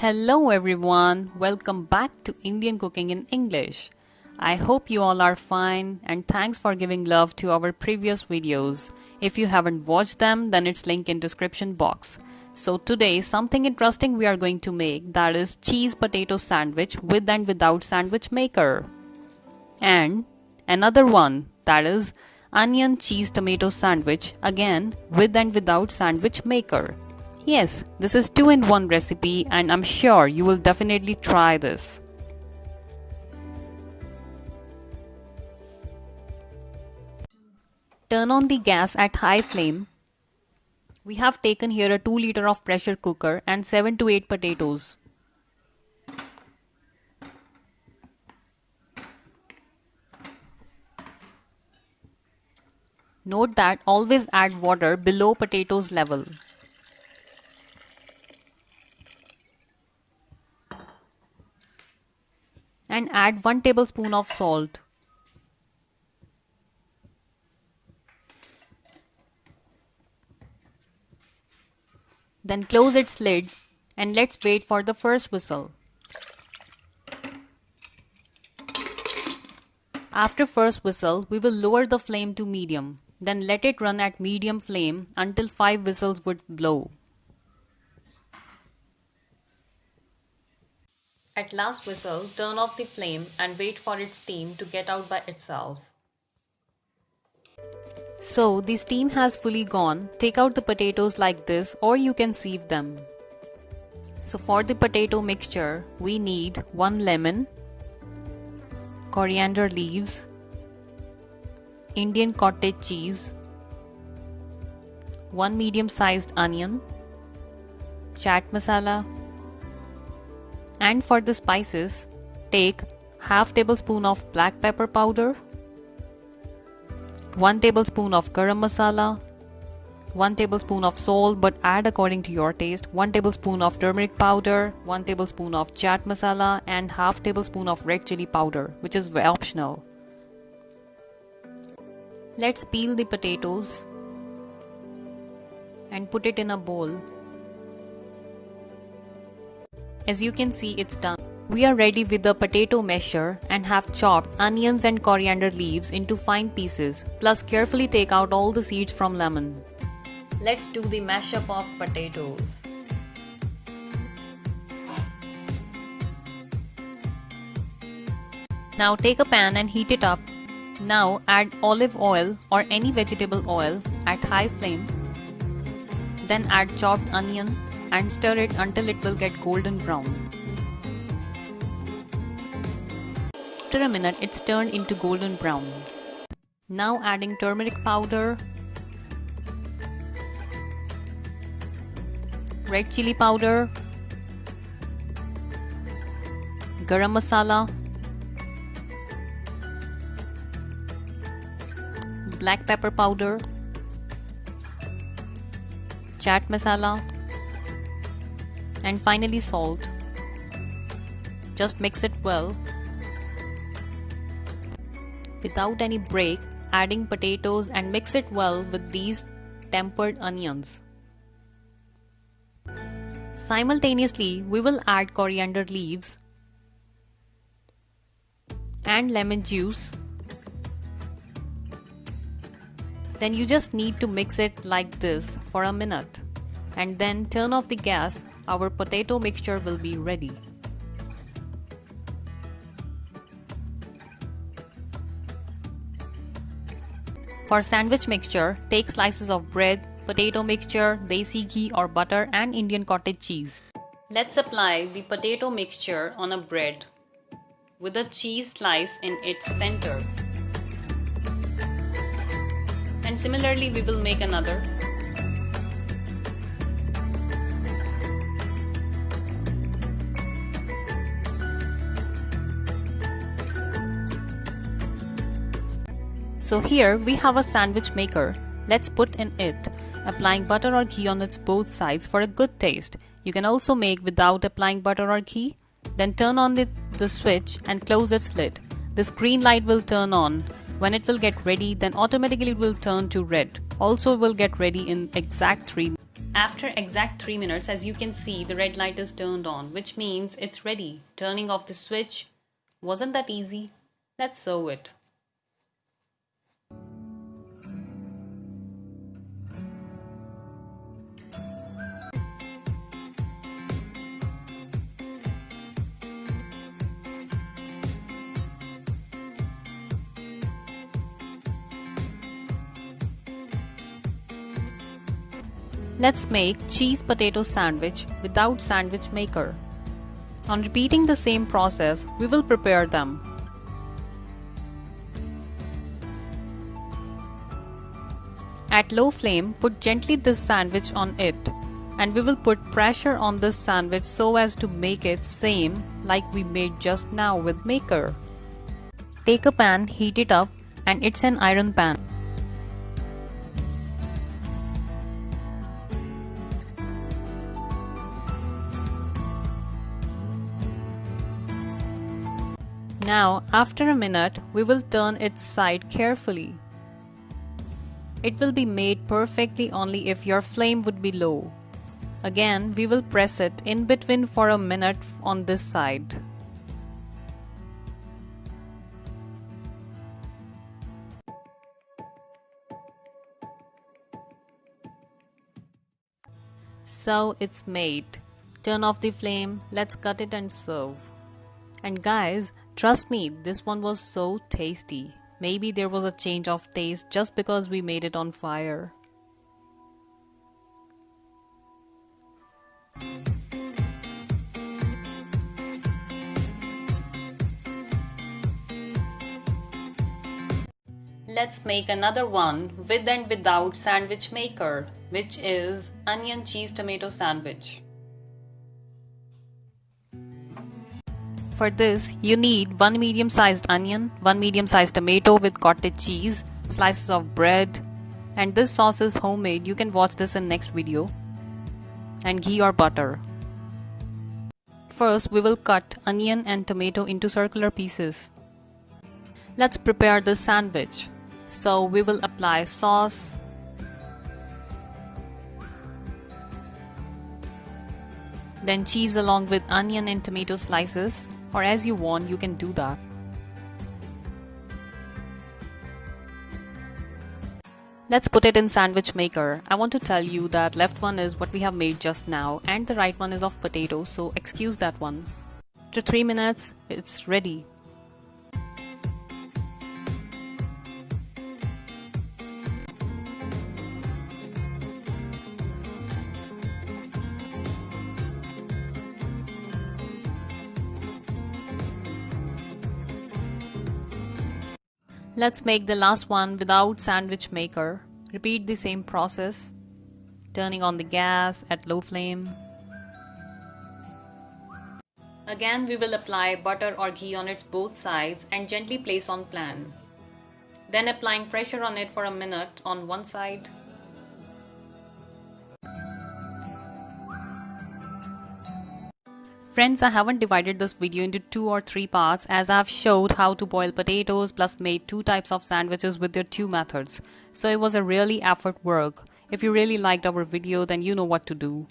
Hello everyone, welcome back to Indian Cooking in English. I hope you all are fine and thanks for giving love to our previous videos. If you haven't watched them, then it's linked in description box. So today something interesting we are going to make, that is cheese potato sandwich with and without sandwich maker. And another one, that is onion cheese tomato sandwich, again with and without sandwich maker. Yes, this is 2-in-1 recipe and I'm sure you will definitely try this. Turn on the gas at high flame. We have taken here a 2 liter of pressure cooker and 7 to 8 potatoes. Note that always add water below potatoes level. And add 1 tablespoon of salt. Then close its lid and let's wait for the first whistle. After first whistle, we will lower the flame to medium. Then let it run at medium flame until 5 whistles would blow. At last whistle, turn off the flame and wait for its steam to get out by itself. So the steam has fully gone. Take out the potatoes like this or you can sieve them. So for the potato mixture, we need 1 lemon, coriander leaves, Indian cottage cheese, 1 medium-sized onion, chaat masala, and for the spices, take half tablespoon of black pepper powder, 1 tablespoon of garam masala, 1 tablespoon of salt but add according to your taste, 1 tablespoon of turmeric powder, 1 tablespoon of chaat masala and half tablespoon of red chili powder, which is optional. Let's peel the potatoes and put it in a bowl. As you can see, it's done. We are ready with the potato masher and have chopped onions and coriander leaves into fine pieces, plus carefully take out all the seeds from lemon. Let's do the mashup of potatoes. Now take a pan and heat it up. Now add olive oil or any vegetable oil at high flame. Then add chopped onion and stir it until it will get golden brown. After a minute, it's turned into golden brown. Now adding turmeric powder, red chili powder, garam masala, black pepper powder, chaat masala, and finally salt. Just mix it well. Without any break, adding potatoes and mix it well with these tempered onions. Simultaneously, we will add coriander leaves and lemon juice. Then you just need to mix it like this for a minute and then turn off the gas. Our potato mixture will be ready. For sandwich mixture, take slices of bread, potato mixture, desi ghee or butter and Indian cottage cheese. Let's apply the potato mixture on a bread with a cheese slice in its center. And similarly we will make another. So here we have a sandwich maker. Let's put in it, applying butter or ghee on its both sides for a good taste. You can also make without applying butter or ghee. Then turn on the switch and close its lid. This green light will turn on. When it will get ready, then automatically it will turn to red. Also it will get ready in exact 3 minutes. After exact 3 minutes, as you can see, the red light is turned on, which means it's ready. Turning off the switch wasn't that easy. Let's serve it. Let's make cheese potato sandwich without sandwich maker. On repeating the same process, we will prepare them. At low flame, put gently this sandwich on it, and we will put pressure on this sandwich so as to make it same like we made just now with maker. Take a pan, heat it up, and it's an iron pan. Now, after a minute, we will turn its side carefully. It will be made perfectly only if your flame would be low. Again, we will press it in between for a minute on this side. So it's made. Turn off the flame, let's cut it and serve. And guys, trust me, this one was so tasty. Maybe there was a change of taste just because we made it on fire. Let's make another one with and without sandwich maker, which is onion cheese tomato sandwich. For this, you need 1 medium-sized onion, 1 medium-sized tomato with cottage cheese, slices of bread, and this sauce is homemade. You can watch this in next video. And ghee or butter. First, we will cut onion and tomato into circular pieces. Let's prepare the sandwich. So we will apply sauce, then cheese along with onion and tomato slices, or as you want, you can do that. Let's put it in sandwich maker. I want to tell you that left one is what we have made just now and the right one is of potato, so excuse that one. After 3 minutes, it's ready. Let's make the last one without sandwich maker. Repeat the same process, turning on the gas at low flame. Again, we will apply butter or ghee on its both sides and gently place on pan. Then applying pressure on it for a minute on one side. Friends, I haven't divided this video into 2 or 3 parts as I have showed how to boil potatoes plus made 2 types of sandwiches with their 2 methods. So it was a really effort work. If you really liked our video, then you know what to do.